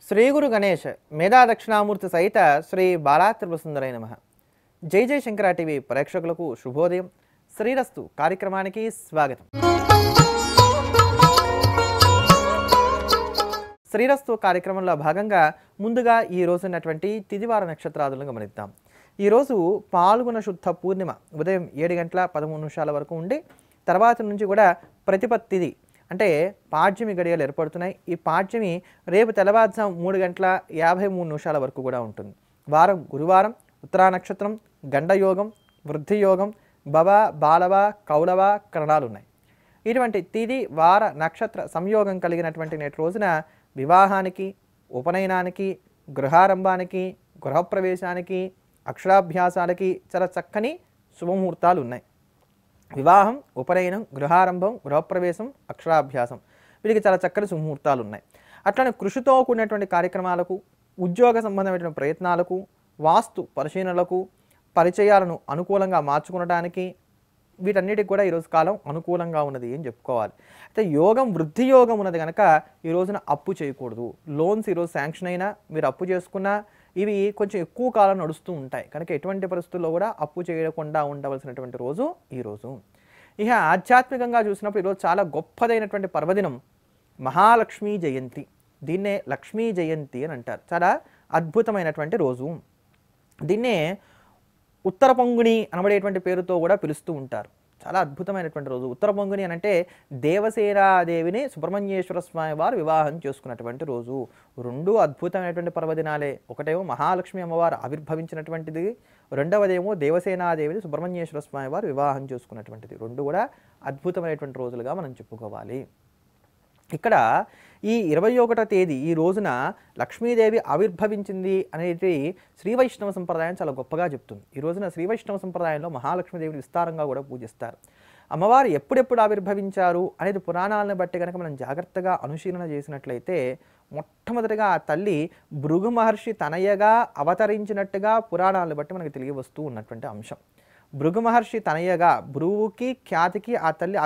శ్రీ గురు గణేష్ మేధా దక్షిణామూర్తి సహిత శ్రీ బాలాత్రిపురసుందరై నమః. జై జై శంకర టీవీ ప్రేక్షకులకు శుభోదయం. శ్రీరస్తు కార్యక్రమానికి స్వాగతం. శ్రీరస్తు కార్యక్రమంలో భాగంగా ముందుగా ఈ రోజు ఉన్నటువంటి తిదివార నక్షత్రాదులను గమనిద్దాం. ఈరోజు పాల్గొన శుద్ధ పూర్ణిమ ఉదయం 7:13 వరకు ఉండి తర్వాత నుంచి కూడా ప్రతిపత్తిది అంటే పాడ్యమి గడియలు ఏర్పడుతున్నాయి. ఈ పాడ్యమి రేపు తెల్లవారుజాము 3:53 వరకు కూడా ఉంటుంది. వారం గురువారం, ఉత్తరా నక్షత్రం, గండయోగం, వృద్ధియోగం, భవ, బాలవ, కౌలవ కరణాలు ఉన్నాయి. ఇటువంటి తిది వార నక్షత్ర సంయోగం కలిగినటువంటి నేటి రోజున వివాహానికి, ఉపనయనానికి, గృహారంభానికి, గృహప్రవేశానికి, అక్షరాభ్యాసాలకి చాలా చక్కని శుభముహూర్తాలు ఉన్నాయి. వివాహం, ఉపనయనం, గృహారంభం, గృహప్రవేశం, అక్షరాభ్యాసం వీటికి చాలా చక్కని శుభముహూర్తాలు ఉన్నాయి. అట్లనే కృషితో కూడినటువంటి కార్యక్రమాలకు, ఉద్యోగ సంబంధమైనటువంటి ప్రయత్నాలకు, వాస్తు పరిశీలనలకు, పరిచయాలను అనుకూలంగా మార్చుకోవడానికి వీటన్నిటికి కూడా ఈరోజు కాలం అనుకూలంగా ఉన్నది అని చెప్పుకోవాలి. అయితే యోగం, వృద్ధి యోగం ఉన్నది కనుక ఈ రోజున అప్పు చేయకూడదు. లోన్స్ ఈరోజు శాంక్షన్ అయినా మీరు అప్పు చేసుకున్నా ఇవి కొంచెం ఎక్కువ కాలం నడుస్తూ ఉంటాయి కనుక ఎటువంటి పరిస్థితుల్లో కూడా అప్పు చేయకుండా ఉండవలసినటువంటి రోజు ఈరోజు. ఇక ఆధ్యాత్మికంగా చూసినప్పుడు ఈరోజు చాలా గొప్పదైనటువంటి పర్వదినం మహాలక్ష్మీ జయంతి. దీన్నే లక్ష్మీ జయంతి అని అంటారు. చాలా అద్భుతమైనటువంటి రోజు. దీన్నే ఉత్తర పొంగుని అనబడేటువంటి పేరుతో కూడా పిలుస్తూ ఉంటారు. చాలా అద్భుతమైనటువంటి రోజు. ఉత్తర పొంగుని అని అంటే దేవసేనాదేవిని సుబ్రహ్మణ్యేశ్వర స్వామి వారు వివాహం చేసుకున్నటువంటి రోజు. రెండు అద్భుతమైనటువంటి పర్వదినాలే. ఒకటేమో మహాలక్ష్మి అమ్మవారు ఆవిర్భవించినటువంటిది, రెండవదేమో దేవసేనాదేవిని సుబ్రహ్మణ్యేశ్వర స్వామి వారు వివాహం చేసుకున్నటువంటిది. రెండు కూడా అద్భుతమైనటువంటి రోజులుగా మనం చెప్పుకోవాలి. ఇక్కడ ఈ 21వ తేదీ ఈ రోజున లక్ష్మీదేవి ఆవిర్భవించింది అనేది శ్రీ వైష్ణవ సంప్రదాయం చాలా గొప్పగా చెప్తుంది. ఈ రోజున శ్రీ వైష్ణవ సంప్రదాయంలో మహాలక్ష్మీదేవిని విస్తారంగా కూడా పూజిస్తారు. అమ్మవారు ఎప్పుడెప్పుడు ఆవిర్భవించారు అనేది పురాణాలను బట్టి కనుక మనం జాగ్రత్తగా అనుశీలన చేసినట్లయితే మొట్టమొదటిగా ఆ తల్లి భృగు మహర్షి తనయగా అవతరించినట్టుగా పురాణాలను బట్టి మనకు తెలియవస్తూ ఉన్నటువంటి అంశం. భృగు మహర్షి తనయగా భృగుకి ఖ్యాతికి ఆ తల్లి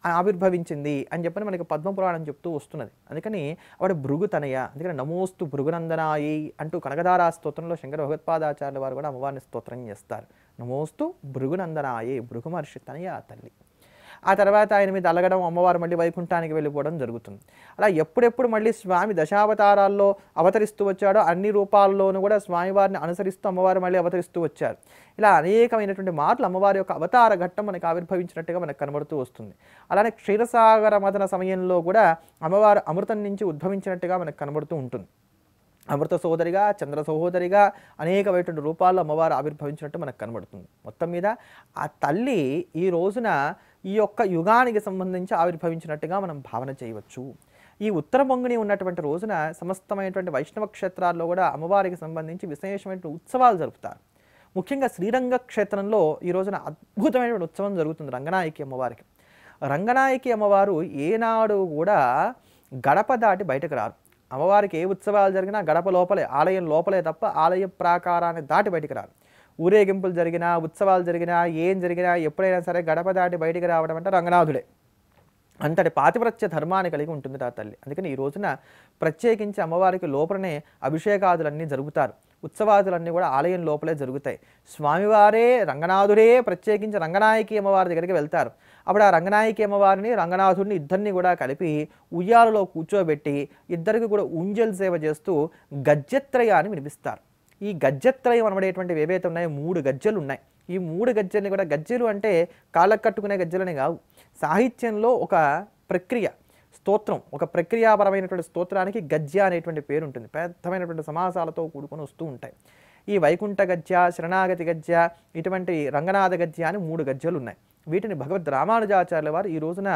ఆవిర్భవించింది అని చెప్పని మనకి పద్మపురాణం చెప్తూ వస్తున్నది. అందుకని ఆవిడ భృగు తనయ. అందుకని నమోస్తు భృగునందనాయి అంటూ కనకధారా స్తోత్రంలో శంకర భగవత్పాదాచార్యుల వారు కూడా అమ్మవారిని స్తోత్రం చేస్తారు. నమోస్తు భృగునందనాయే, భృగు మహర్షి తనయ ఆ తల్లి. ఆ తర్వాత ఆయన మీద అలగడం, అమ్మవారు మళ్ళీ వైకుంఠానికి వెళ్ళిపోవడం జరుగుతుంది. అలా ఎప్పుడెప్పుడు మళ్ళీ స్వామి దశావతారాల్లో అవతరిస్తూ వచ్చాడో అన్ని రూపాల్లోనూ కూడా స్వామివారిని అనుసరిస్తూ అమ్మవారు మళ్ళీ అవతరిస్తూ వచ్చారు. ఇలా అనేకమైనటువంటి మార్లు అమ్మవారి యొక్క అవతార ఘట్టం మనకు ఆవిర్భవించినట్టుగా మనకు కనబడుతూ వస్తుంది. అలానే క్షీరసాగర మదన సమయంలో కూడా అమ్మవారు అమృతం నుంచి ఉద్భవించినట్టుగా మనకు కనబడుతూ ఉంటుంది. అమృత సోదరిగా, చంద్ర సహోదరిగా అనేకమైనటువంటి రూపాల్లో అమ్మవారు ఆవిర్భవించినట్టు మనకు కనబడుతుంది. మొత్తం మీద ఆ తల్లి ఈ రోజున ఈ యొక్క యుగానికి సంబంధించి ఆవిర్భవించినట్టుగా మనం భావన చేయవచ్చు. ఈ ఉత్తర పొంగుని ఉన్నటువంటి రోజున సమస్తమైనటువంటి వైష్ణవ క్షేత్రాల్లో కూడా అమ్మవారికి సంబంధించి విశేషమైన ఉత్సవాలు జరుపుతారు. ముఖ్యంగా శ్రీరంగ క్షేత్రంలో ఈ రోజున అద్భుతమైనటువంటి ఉత్సవం జరుగుతుంది రంగనాయకి అమ్మవారికి. రంగనాయకి అమ్మవారు ఏనాడు కూడా గడప దాటి బయటకు రారు. అమ్మవారికి ఏ ఉత్సవాలు జరిగినా గడప లోపలే, ఆలయం లోపలే తప్ప ఆలయ ప్రాకారాన్ని దాటి బయటికి రారు. ఊరేగింపులు జరిగినా, ఉత్సవాలు జరిగినా, ఏం జరిగినా ఎప్పుడైనా సరే గడప దాటి బయటికి రావడం అంటే రంగనాథుడే. అంతటి పాతివ్రత్య ధర్మాన్ని కలిగి ఉంటుంది ఆ తల్లి. అందుకని ఈ రోజున ప్రత్యేకించి అమ్మవారికి లోపలనే అభిషేకాదులన్నీ జరుగుతారు. ఉత్సవాదులన్నీ కూడా ఆలయం లోపలే జరుగుతాయి. స్వామివారే రంగనాథుడే ప్రత్యేకించి రంగనాయకి అమ్మవారి దగ్గరికి వెళ్తారు. అప్పుడు ఆ రంగనాయకి అమ్మవారిని, రంగనాథుడిని ఇద్దరిని కూడా కలిపి ఉయ్యాలలో కూర్చోబెట్టి ఇద్దరికి కూడా ఉంజల్ సేవ చేస్తూ గజ్జత్రయాన్ని వినిపిస్తారు. ఈ గజ్జత్రయం అనబడేటువంటివి ఏవైతే ఉన్నాయో 3 గజ్జలు ఉన్నాయి. ఈ 3 గజ్జల్ని కూడా, గజ్జలు అంటే కాళ్ళకు కట్టుకునే గజ్జలని కావు, సాహిత్యంలో ఒక ప్రక్రియ, స్తోత్రం, ఒక ప్రక్రియాపరమైనటువంటి స్తోత్రానికి గజ్జ అనేటువంటి పేరు ఉంటుంది. పెద్దమైనటువంటి సమాసాలతో కూడుకొని వస్తూ ఉంటాయి. ఈ వైకుంఠ గజ్జ, శరణాగతి గజ్జ, ఇటువంటి రంగనాథ గజ్జ అని 3 గజ్జలు ఉన్నాయి. వీటిని భగవద్ రామానుజాచార్యుల వారు ఈ రోజున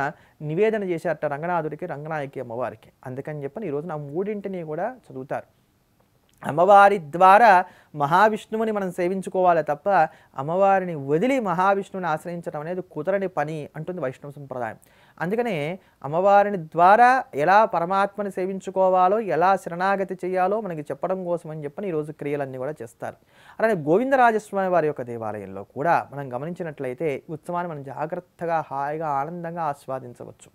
నివేదన చేశారట రంగనాథుడికి, రంగనాయకి అమ్మవారికి. అందుకని చెప్పని ఈ రోజున ఆ 3ంటిని కూడా చదువుతారు. అమ్మవారి ద్వారా మహావిష్ణువుని మనం సేవించుకోవాలి తప్ప అమ్మవారిని వదిలి మహావిష్ణువుని ఆశ్రయించడం అనేది కుదరని పని అంటుంది వైష్ణవ సంప్రదాయం. అందుకనే అమ్మవారిని ద్వారా ఎలా పరమాత్మని సేవించుకోవాలో, ఎలా శరణాగతి చేయాలో మనకి చెప్పడం కోసం అని చెప్పని ఈరోజు క్రియలన్నీ కూడా చేస్తారు. అలానే గోవిందరాజస్వామి వారి యొక్క దేవాలయంలో కూడా మనం గమనించినట్లయితే ఉత్సవాన్ని మనం జాగ్రత్తగా, హాయిగా, ఆనందంగా ఆస్వాదించవచ్చు.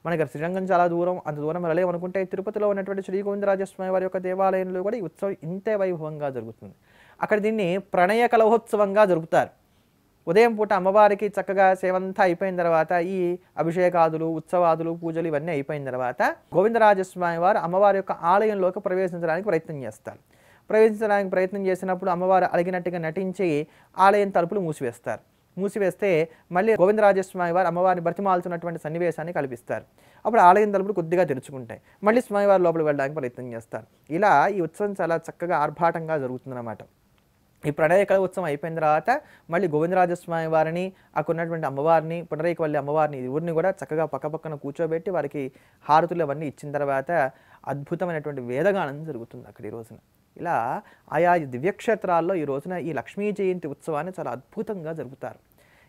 మనకి శ్రీరంగం చాలా దూరం, అంత దూరం వెళ్ళలేమనుకుంటే తిరుపతిలో ఉన్నటువంటి శ్రీ గోవిందరాజస్వామి వారి యొక్క దేవాలయంలో కూడా ఈ ఉత్సవం ఇంతే వైభవంగా జరుగుతుంది. అక్కడ దీన్ని ప్రణయ కలహోత్సవంగా జరుపుతారు. ఉదయం పూట అమ్మవారికి చక్కగా సేవంతా అయిపోయిన తర్వాత ఈ అభిషేకాదులు, ఉత్సవాదులు, పూజలు ఇవన్నీ అయిపోయిన తర్వాత గోవిందరాజస్వామి వారు అమ్మవారి యొక్క ఆలయంలోకి ప్రవేశించడానికి ప్రయత్నం చేస్తారు. ప్రవేశించడానికి ప్రయత్నం చేసినప్పుడు అమ్మవారు అలిగినట్టుగా నటించి ఆలయం తలుపులు మూసివేస్తారు. మూసివేస్తే మళ్ళీ గోవిందరాజస్వామి వారు అమ్మవారిని బ్రతిమాలుతున్నటువంటి సన్నివేశాన్ని కల్పిస్తారు. అప్పుడు ఆలయం తలుపులు కొద్దిగా తెరుచుకుంటాయి. మళ్ళీ స్వామివారి లోపలికి వెళ్ళడానికి ప్రయత్నం చేస్తారు. ఇలా ఈ ఉత్సవం చాలా చక్కగా ఆర్భాటంగా జరుగుతుందన్నమాట. ఈ ప్రణయ కళ ఉత్సవం అయిపోయిన తర్వాత మళ్ళీ గోవిందరాజస్వామి వారిని, అక్కడ ఉన్నటువంటి అమ్మవారిని, పునరైకవల్లి అమ్మవారిని ఊరిని కూడా చక్కగా పక్కపక్కన కూర్చోబెట్టి వారికి హారతులు అవన్నీ ఇచ్చిన తర్వాత అద్భుతమైనటువంటి వేదగానం జరుగుతుంది అక్కడ ఈ రోజున. ఇలా ఆయా దివ్యక్షేత్రాల్లో ఈ రోజున ఈ లక్ష్మీ జయంతి ఉత్సవాన్ని చాలా అద్భుతంగా జరుపుతారు.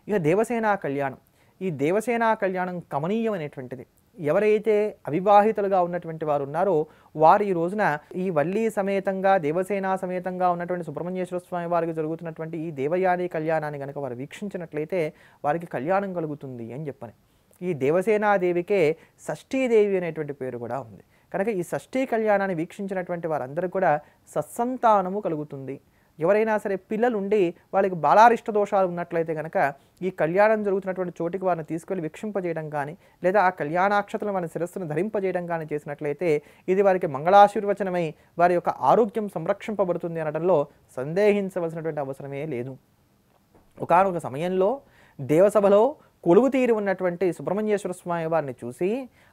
ఇక దేవసేనా కళ్యాణం, ఈ దేవసేనా కళ్యాణం కమనీయమైనటువంటిది. ఎవరైతే అవివాహితులుగా ఉన్నటువంటి వారు ఉన్నారో వారు ఈ రోజున ఈ వల్లి సమేతంగా, దేవసేనా సమేతంగా ఉన్నటువంటి సుబ్రహ్మణ్యేశ్వర స్వామి వారికి జరుగుతున్నటువంటి ఈ దేవయాని కళ్యాణాన్ని కనుక వారు వీక్షించినట్లయితే వారికి కళ్యాణం కలుగుతుంది అని చెప్పని. ఈ దేవసేనాదేవికే షష్ఠీదేవి అనేటువంటి పేరు కూడా ఉంది. కనుక ఈ షష్ఠీ కళ్యాణాన్ని వీక్షించినటువంటి వారందరూ కూడా సత్సంతానము కలుగుతుంది. ఎవరైనా సరే పిల్లలుండి వాళ్ళకి బాలారిష్ట దోషాలు ఉన్నట్లయితే కనుక ఈ కళ్యాణం జరుగుతున్నటువంటి చోటికి వారిని తీసుకెళ్ళి వీక్షింపజేయడం కానీ, లేదా ఆ కళ్యాణాక్షతలను వారి శిరస్సును ధరింపజేయడం కానీ చేసినట్లయితే ఇది వారికి మంగళాశీర్వచనమై వారి యొక్క ఆరోగ్యం సంరక్షింపబడుతుంది అనడంలో సందేహించవలసినటువంటి అవసరమే లేదు. ఒకానొక సమయంలో దేవసభలో కొలువు తీరి ఉన్నటువంటి సుబ్రహ్మణ్యేశ్వర స్వామి వారిని చూసి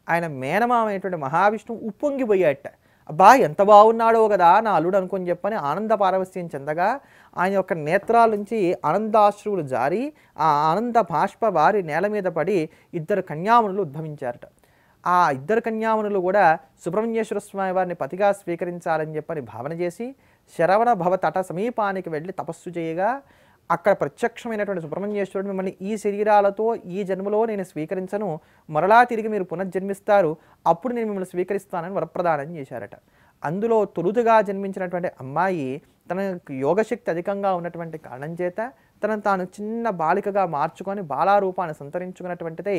ఆయన మేనమామైనటువంటి మహావిష్ణువు ఉప్పొంగిపోయాట. అబ్బా ఎంత బాగున్నాడో కదా నా అల్లుడు అనుకొని చెప్పని ఆనంద పారవస్యం చెందగా ఆయన యొక్క నేత్రాల నుంచి ఆనందాశ్రువులు జారి ఆ ఆనంద బాష్ప వారి నేల మీద పడి ఇద్దరు కన్యామునులు ఉద్భవించారట. ఆ ఇద్దరు కన్యామునులు కూడా సుబ్రహ్మణ్యేశ్వర స్వామి వారిని పతిగా స్వీకరించాలని చెప్పని భావన చేసి శరవణ భవ తట సమీపానికి వెళ్ళి తపస్సు చేయగా అక్కడ ప్రత్యక్షమైనటువంటి సుబ్రహ్మణ్యేశ్వరుడు మిమ్మల్ని ఈ శరీరాలతో ఈ జన్మలో నేను స్వీకరించను, మరలా తిరిగి మీరు పునర్జన్మిస్తారు, అప్పుడు నేను మిమ్మల్ని స్వీకరిస్తానని వరప్రదానం చేశారట. అందులో తొలుతుగా జన్మించినటువంటి అమ్మాయి తన యోగశక్తి అధికంగా ఉన్నటువంటి కారణం చేత తనను తాను చిన్న బాలికగా మార్చుకొని బాలారూపాన్ని సంతరించుకున్నటువంటిదై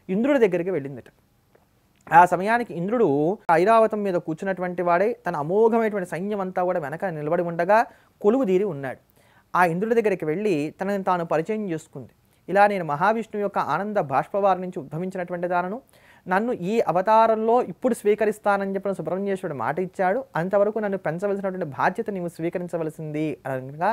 ఇంద్రుడి దగ్గరికి వెళ్ళిందట. ఆ సమయానికి ఇంద్రుడు ఐరావతం మీద కూర్చున్నటువంటి వాడే తన అమోఘమైనటువంటి సైన్యం అంతా కూడా వెనక నిలబడి ఉండగా కొలువు తీరి ఉన్నాడు. ఆ ఇంద్రుడి దగ్గరికి వెళ్ళి తనని తాను పరిచయం చేసుకుంది. ఇలా నేను మహావిష్ణువు యొక్క ఆనంద బాష్పవారి నుంచి ఉద్భవించినటువంటి దానను, నన్ను ఈ అవతారంలో ఇప్పుడు స్వీకరిస్తానని చెప్పిన సుబ్రహ్మణ్యేశ్వరుడు మాట ఇచ్చాడు, అంతవరకు నన్ను పెంచవలసినటువంటి బాధ్యత నీవు స్వీకరించవలసింది అనగా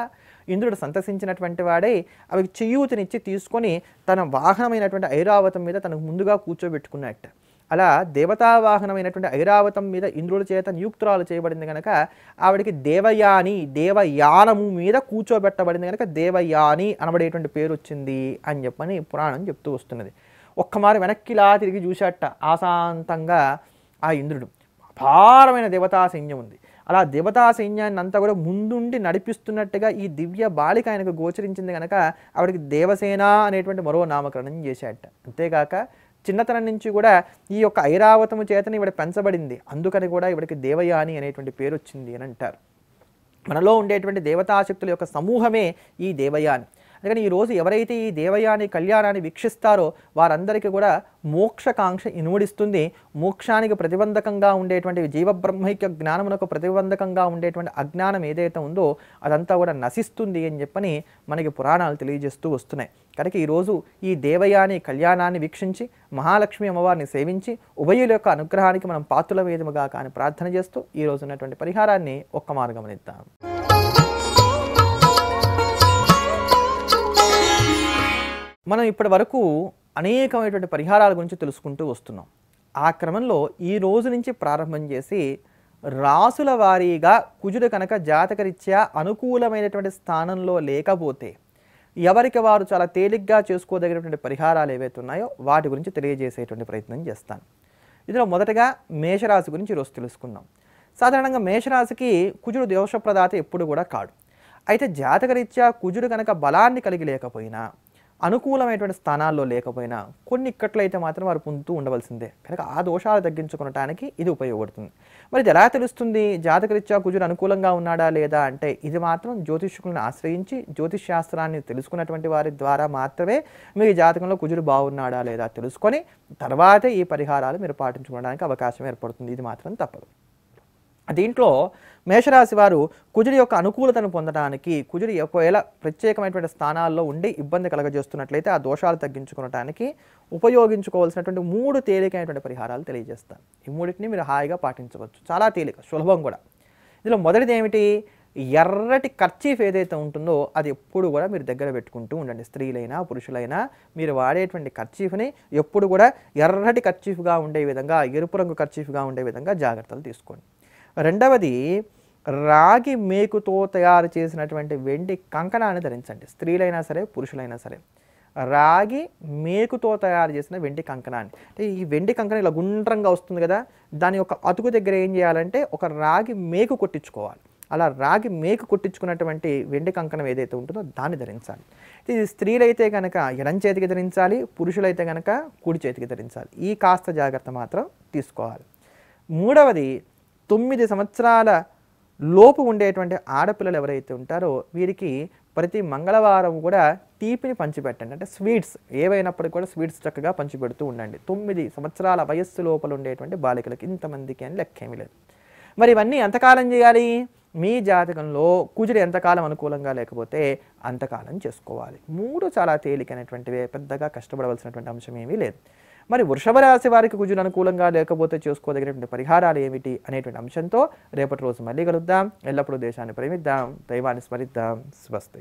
ఇంద్రుడు సంతసించినటువంటి వాడే అవి చేయూతనిచ్చి తీసుకొని తన వాహనమైనటువంటి ఐరావతం మీద తనకు ముందుగా కూర్చోబెట్టుకున్నట్ట. అలా దేవతావాహనమైనటువంటి ఐరావతం మీద ఇంద్రుడి చేత నియుక్తురాలు చేయబడింది కనుక ఆవిడికి దేవయాని, దేవయానము మీద కూర్చోబెట్టబడింది కనుక దేవయాని అనబడేటువంటి పేరు వచ్చింది అని చెప్పని పురాణం చెప్తూ వస్తున్నది. ఒక్కమారి వెనక్కిలా తిరిగి చూశాట ఆశాంతంగా ఆ ఇంద్రుడు. అపారమైన దేవతా సైన్యం ఉంది. అలా దేవతా సైన్యాన్ని అంతా కూడా ముందుండి నడిపిస్తున్నట్టుగా ఈ దివ్య బాలిక ఆయనకు గోచరించింది కనుక ఆవిడికి దేవసేన అనేటువంటి మరో నామకరణం చేశాట. అంతేకాక చిన్నతనం నుంచి కూడా ఈ యొక్క ఐరావతము చేతని ఇవిడ పెంచబడింది, అందుకని కూడా ఇవిడికి దేవయాని అనేటువంటి పేరు వచ్చింది అని అంటారు. మనలో ఉండేటువంటి దేవతాశక్తుల యొక్క సమూహమే ఈ దేవయాని. అందుకని ఈరోజు ఎవరైతే ఈ దేవయాని కళ్యాణాన్ని వీక్షిస్తారో వారందరికీ కూడా మోక్షకాంక్ష ఇనుమడిస్తుంది. మోక్షానికి ప్రతిబంధకంగా ఉండేటువంటి జీవబ్రహ్మైక్య జ్ఞానమునకు ప్రతిబంధకంగా ఉండేటువంటి అజ్ఞానం ఏదైతే ఉందో అదంతా కూడా నశిస్తుంది అని చెప్పని మనకి పురాణాలు తెలియజేస్తూ వస్తున్నాయి. కనుక ఈరోజు ఈ దేవయాని కళ్యాణాన్ని వీక్షించి మహాలక్ష్మి అమ్మవారిని సేవించి ఉభయుల యొక్క అనుగ్రహానికి మనం పాత్రుల వేదముగా కానీ ప్రార్థన చేస్తూ ఈ రోజు ఉన్నటువంటి పరిహారాన్ని ఒక్క మారు గమనిద్దాం. మనం ఇప్పటి వరకు అనేకమైనటువంటి పరిహారాల గురించి తెలుసుకుంటూ వస్తున్నాం. ఆ క్రమంలో ఈ రోజు నుంచి ప్రారంభం చేసి రాసుల వారీగా కుజుడు కనుక జాతకరీత్యా అనుకూలమైనటువంటి స్థానంలో లేకపోతే ఎవరికి వారు చాలా తేలిగ్గా చేసుకోదగినటువంటి పరిహారాలు ఏవైతే ఉన్నాయో వాటి గురించి తెలియజేసేటువంటి ప్రయత్నం చేస్తాను. ఇందులో మొదటగా మేషరాశి గురించి ఈరోజు తెలుసుకుందాం. సాధారణంగా మేషరాశికి కుజుడు దోషప్రదాత ఎప్పుడు కూడా కాడు. అయితే జాతకరీత్యా కుజుడు కనుక బలాన్ని కలిగి లేకపోయినా, అనుకూలమైనటువంటి స్థానాల్లో లేకపోయినా కొన్ని ఇక్కట్లు అయితే మాత్రం వారు పొందుతూ ఉండవలసిందే. కనుక ఆ దోషాలు తగ్గించుకోవటానికి ఇది ఉపయోగపడుతుంది. మరి ఇది ఎలా తెలుస్తుంది జాతకరీత్యా కుజుడు అనుకూలంగా ఉన్నాడా లేదా అంటే, ఇది మాత్రం జ్యోతిష్కులను ఆశ్రయించి జ్యోతిష్ శాస్త్రాన్ని తెలుసుకున్నటువంటి వారి ద్వారా మాత్రమే మీ జాతకంలో కుజుడు బాగున్నాడా లేదా తెలుసుకొని తర్వాతే ఈ పరిహారాలు మీరు పాటించుకోవడానికి అవకాశం ఏర్పడుతుంది. ఇది మాత్రం తప్పదు. దీంట్లో మేషరాశి వారు కుజుడి యొక్క అనుకూలతను పొందడానికి కుజుడు ఒకవేళ ప్రత్యేకమైనటువంటి స్థానాల్లో ఉండి ఇబ్బంది కలగజేస్తున్నట్లయితే ఆ దోషాలు తగ్గించుకోవడానికి ఉపయోగించుకోవాల్సినటువంటి 3 తేలికైనటువంటి పరిహారాలు తెలియజేస్తాను. ఈ మూడింటిని మీరు హాయిగా పాటించవచ్చు. చాలా తేలిక, సులభం కూడా. ఇందులో మొదటిది ఏమిటి? ఎర్రటి కర్చీఫ్ ఏదైతే ఉంటుందో అది ఎప్పుడు కూడా మీరు దగ్గర పెట్టుకుంటూ ఉండండి. స్త్రీలైనా పురుషులైనా మీరు వాడేటువంటి కర్చీఫ్ని ఎప్పుడు కూడా ఎర్రటి కర్చీఫ్గా ఉండే విధంగా, ఎరుపు రంగు కర్చీఫ్గా ఉండే విధంగా జాగ్రత్తలు తీసుకోండి. రెండవది, రాగి మేకుతో తయారు చేసినటువంటి వెండి కంకణాన్ని ధరించండి. స్త్రీలైనా సరే పురుషులైనా సరే రాగి మేకుతో తయారు చేసిన వెండి కంకణాన్ని, అంటే ఈ వెండి కంకణం ఇలా గుండ్రంగా వస్తుంది కదా, దాని యొక్క అతుకు దగ్గర ఏం చేయాలంటే ఒక రాగి మేకు కొట్టించుకోవాలి. అలా రాగి మేకు కొట్టించుకున్నటువంటి వెండి కంకణం ఏదైతే ఉంటుందో దాన్ని ధరించాలి. ఇది స్త్రీలైతే కనుక ఎడం చేతికి ధరించాలి, పురుషులైతే కనుక కుడి చేతికి ధరించాలి. ఈ కాస్త జాగ్రత్త మాత్రం తీసుకోవాలి. మూడవది, 9 సంవత్సరాల లోపు ఉండేటువంటి ఆడపిల్లలు ఎవరైతే ఉంటారో వీరికి ప్రతి మంగళవారం కూడా తీపిని పంచిపెట్టండి. అంటే స్వీట్స్ ఏవైనప్పటికీ కూడా స్వీట్స్ చక్కగా పంచిపెడుతూ ఉండండి. 9 సంవత్సరాల వయస్సు లోపల ఉండేటువంటి బాలికలకు, ఇంతమందికి అని లెక్కేమీ లేదు. మరి ఇవన్నీ ఎంతకాలం చేయాలి? మీ జాతకంలో కుజుడు ఎంతకాలం అనుకూలంగా లేకపోతే అంతకాలం చేసుకోవాలి. 3 చాలా తేలికైనటువంటివే, పెద్దగా కష్టపడవలసినటువంటి అంశం ఏమీ లేదు. మరి వృషభ రాశి వారికి కుజుడు అనుకూలంగా లేకపోతే చేసుకోదగినటువంటి పరిహారాలు ఏమిటి అనేటువంటి అంశంతో రేపటి రోజు మళ్ళీ కలుద్దాం. ఎల్లప్పుడూ దేశాన్ని ప్రేమిద్దాం, దైవాన్ని స్మరిద్దాం. స్వస్తి.